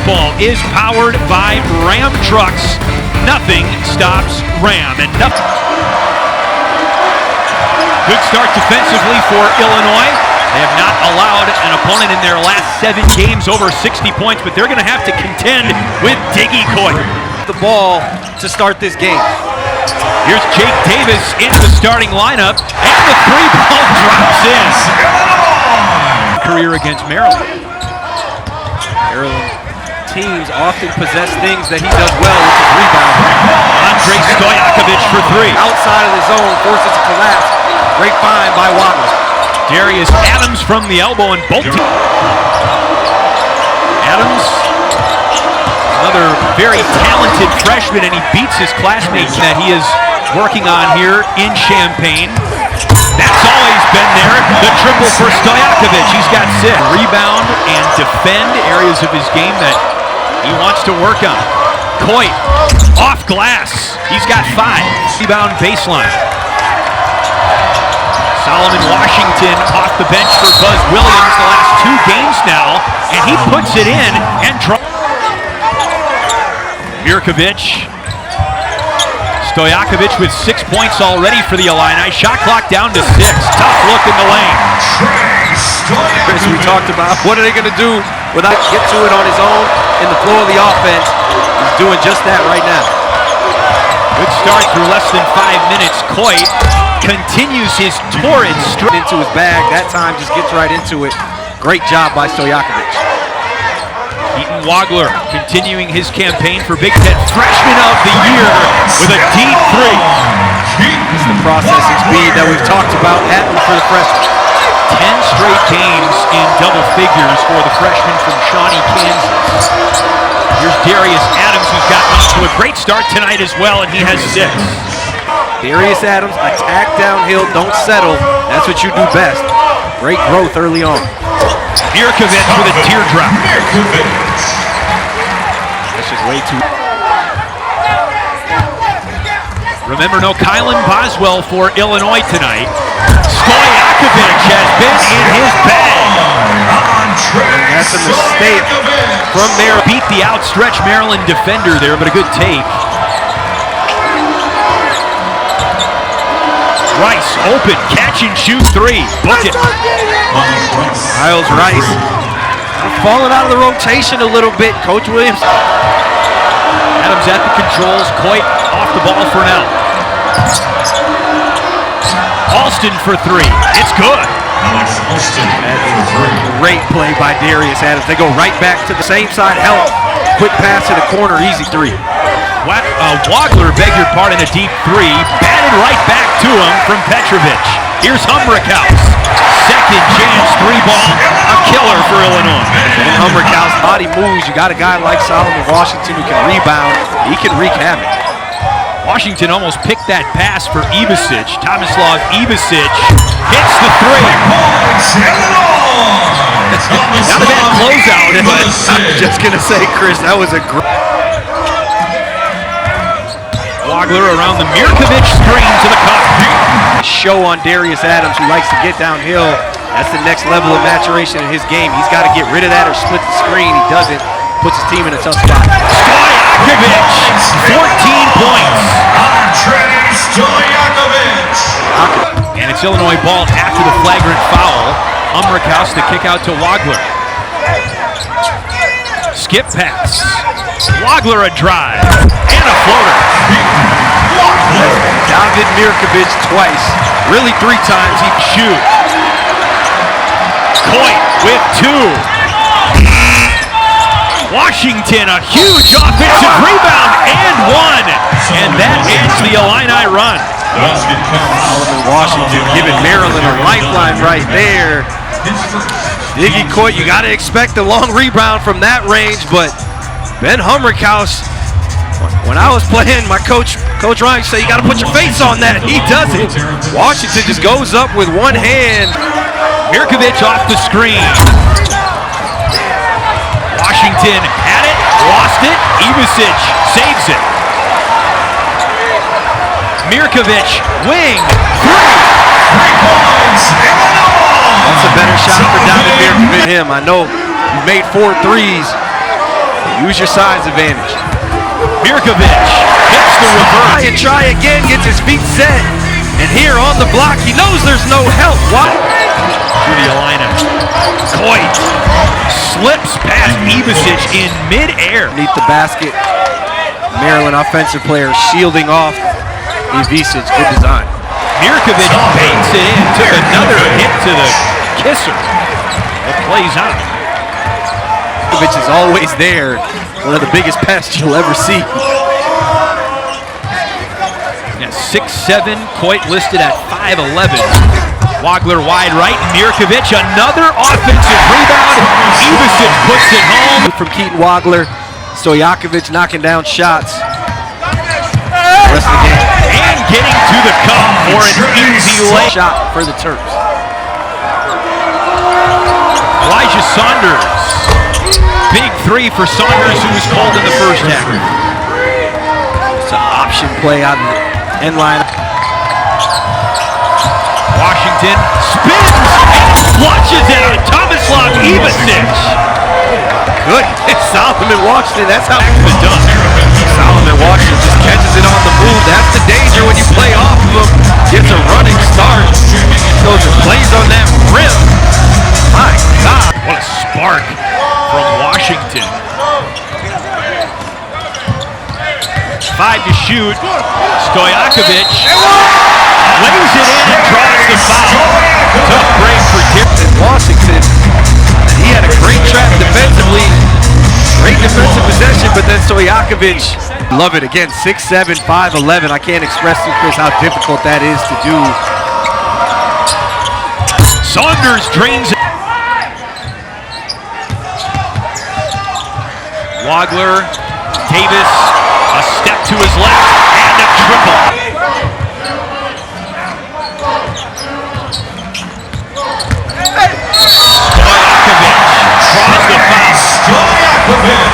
football is powered by Ram trucks. Nothing stops Ram, and nothing. Good start defensively for Illinois. They have not allowed an opponent in their last 7 games over 60 points, but they're going to have to contend with Diggy Coit. The ball to start this game. Here's Jake Davis into the starting lineup, and the 3-ball drops in. Career against Maryland. Maryland teams often possess things that he does well, which is rebound. Andrei Stojakovic for 3. Outside of the zone, forces a collapse. Great find by Wagner. Darius Adams from the elbow, and both teams. Adams, another very talented freshman, and he beats his classmates that he is working on here in Champaign. That's always been there. The triple for Stojakovic. He's got 6. Rebound and defend, areas of his game that he wants to work on. Coit off glass. He's got 5. Rebound baseline. Solomon Washington off the bench for Buzz Williams the last 2 games now, and he puts it in and Mirkovic. Stojakovic with 6 points already for the Illini. Shot clock down to 6. Tough look in the lane. As we talked about, what are they going to do without get to it on his own in the flow of the offense? He's doing just that right now. Good start through less than 5 minutes. Coit continues his torrid streak. Into his bag, that time just gets right into it. Great job by Stojakovic. Ethan Wagler continuing his campaign for Big Ten Freshman of the Year with a deep 3. It's the processing speed that we've talked about happening for the freshman. 10 straight games in double figures for the freshman from Shawnee, Kansas. Here's Darius Adams, who's gotten off to a great start tonight as well, and he has 6. Darius Adams, attack downhill, don't settle. That's what you do best. Great growth early on. Mirkovic with a teardrop. That's just way too. Remember, no Kylan Boswell for Illinois tonight. Stojakovic has been in his bag. That's a mistake from Maryland. Beat the outstretched Maryland defender there, but a good take. Rice open, catch and shoot 3. Book it. Miles Rice falling out of the rotation a little bit. Coach Williams. Adams at the controls. Coit off the ball for now. Alston for 3. It's good. That is a great play by Darius Adams. They go right back to the same side. Help. Quick pass to the corner. Easy 3. Wagler, beg your pardon, a deep 3. Batted right back to him from Petrovic. Here's Humrickhouse. Second chance 3-ball. A killer for Illinois. And Humrickhouse body moves. You got a guy like Solomon Washington who can rebound. He can wreak havoc. Washington almost picked that pass for Ivasic. Tomislav Ivasic hits the 3. Not a bad closeout, but I'm just going to say, Chris, that was a great... Wagler around the Mirkovic screen to the cup. Show on Darius Adams, who likes to get downhill. That's the next level of maturation in his game. He's got to get rid of that or split the screen. He doesn't. Puts his team in a tough spot. Stojakovic, 14 points. And it's Illinois ball after the flagrant foul. Humrickhouse to kick out to Wagler. Skip pass. Wagler a drive. And a floater. David Mirkovic twice. Really 3 times he can shoot. Coit with 2. Washington, a huge offensive rebound and 1. And that ends the Illini run. Solomon Washington giving Maryland a lifeline right there. Diggy Coit, you got to expect a long rebound from that range, but Ben Humrickhouse, when I was playing, my Coach Ryan said, you got to put your face on that. He doesn't. Washington just goes up with 1 hand. Mirkovic off the screen. Washington had it, lost it. Ivasic saves it. Mirkovic, wing, 3. 3 points, Illinois! That's a better shot for David Mirkovic than him. I know he made 4 threes. Use your size advantage. Mirkovic hits the reverse. Try again, gets his feet set. And here on the block, he knows there's no help. Why? Through the Illini. Coit slips past Ivicic in midair. Beneath the basket. Maryland offensive player shielding off Ivicic. Good design. Mirkovic baits it in, took another hit to the kisser. It plays out. Mirkovic is always there. One of the biggest pests you'll ever see. Yeah, 6'7", Coit listed at 5'11". Wagler wide right, Mirkovic, another offensive rebound. Ivicic puts it home. From Keaton Wagler, Stojakovic knocking down shots. Rest of the game. And getting to the cup for an easy lay. Shot for the Terps. Elijah Saunders. Big three for Saunders, who was called in the first half. It's an option play on the end line. Washington spins and flushes it on Tomislav Ivicic. Good. Solomon Washington, that's how it was done. Solomon Washington just catches it on the move. That's the danger when you play off of him. Gets a running start. Goes and plays on that rim. My God. What a spark from Washington. 5 to shoot. Stojakovic lays it in and draws the foul. Tough break for Terrapins. Washington, he had a great trap defensively. Great defensive possession, but then Stojakovic, love it again, 6'7", 5'11". I can't express to Chris how difficult that is to do. Saunders drains it. Wagler, Davis, a step to his left, and a triple. Stojakovic draws the foul.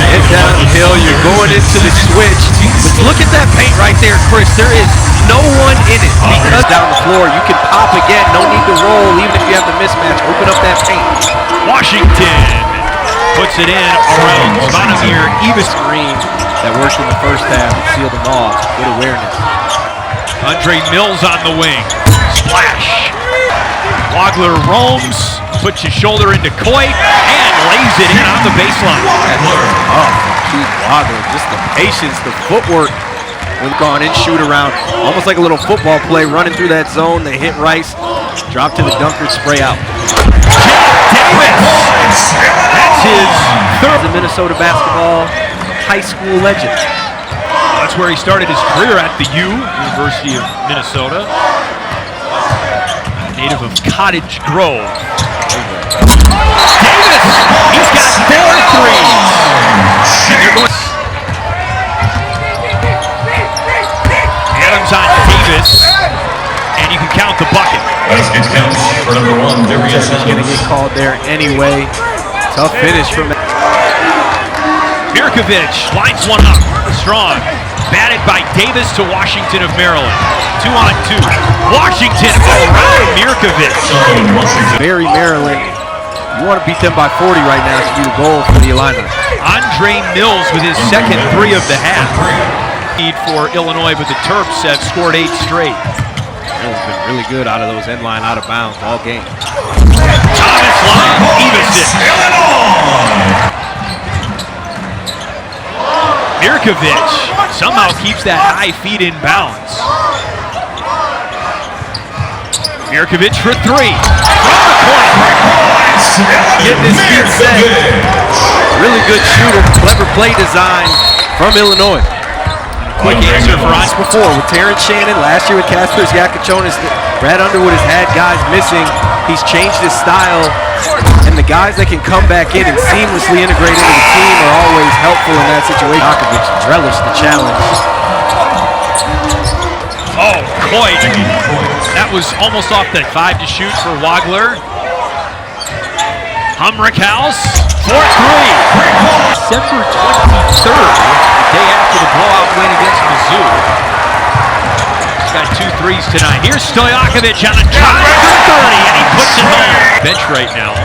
Get downhill, you're going into the switch. But look at that paint right there, Chris. There is no one in it. Because down the floor, you can pop again. No need to roll, even if you have the mismatch. Open up that paint. Washington puts it in around Zvonimir Ivicic. Screen that worked in the first half and sealed them off. Good awareness. Andre Mills on the wing. Splash. Wagler roams, puts his shoulder into Coit, and lays it in on the baseline. Oh, Keith Wagler, just the patience, the footwork when gone in shoot around. Almost like a little football play, running through that zone. They hit Rice, drop to the dunker, spray out. Davis. That's his third. The Minnesota basketball high school legend. That's where he started his career at the University of Minnesota. Native of Cottage Grove. Davis, he's got 4 threes. Adams on Davis, and you can count the bucket. Basket counts for number 1, Darius He's going to get called there anyway. Tough finish from Mirkovic lines one up, strong. Batted by Davis to Washington of Maryland. 2-on-2. Washington around Mirkovic. Very Maryland. You want to beat them by 40 right now to be the goal for the Illini. Andre Mills with his second 3 of the half. Lead for Illinois, but the Terps have scored 8 straight. Mills been really good out of those end line, out of bounds all game. Tomislav Ivicic. Mirkovic somehow keeps that high feet in bounds. Mirkovic for 3. From the corner. Getting his feet set. Really good shooter. Clever play design from Illinois. Quick answer for us. Before with Terrence Shannon, last year with Kaspers Yakachonis, Brad Underwood has had guys missing. He's changed his style, and the guys that can come back in and seamlessly integrate into the team are always helpful in that situation. Djokovic relished the challenge. Oh, Coit. That was almost off that 5 to shoot for Wagler. Humrickhouse for 3. December 23rd, the day after the blowout win against Mizzou. He's got 2 threes tonight. Here's Stojakovic on a drive for 30, and he puts it home. Bench right now.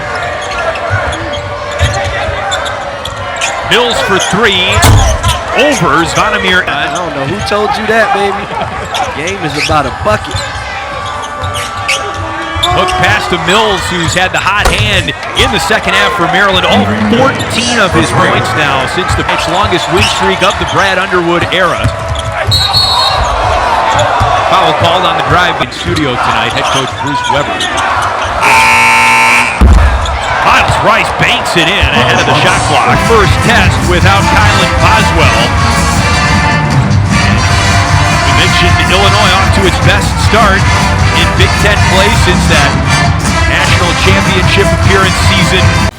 Mills for three. Over Zvonimir. I don't know who told you that, baby. The game is about a bucket. Hook pass to Mills, who's had the hot hand in the second half for Maryland. All 14 of his points now since the longest win streak of the Brad Underwood era. Foul called on the drive in studio tonight, head coach Bruce Weber. Miles Rice banks it in ahead of the shot clock. First test without Kylan Boswell. We mentioned Illinois off to its best start in Big Ten play since that national championship appearance season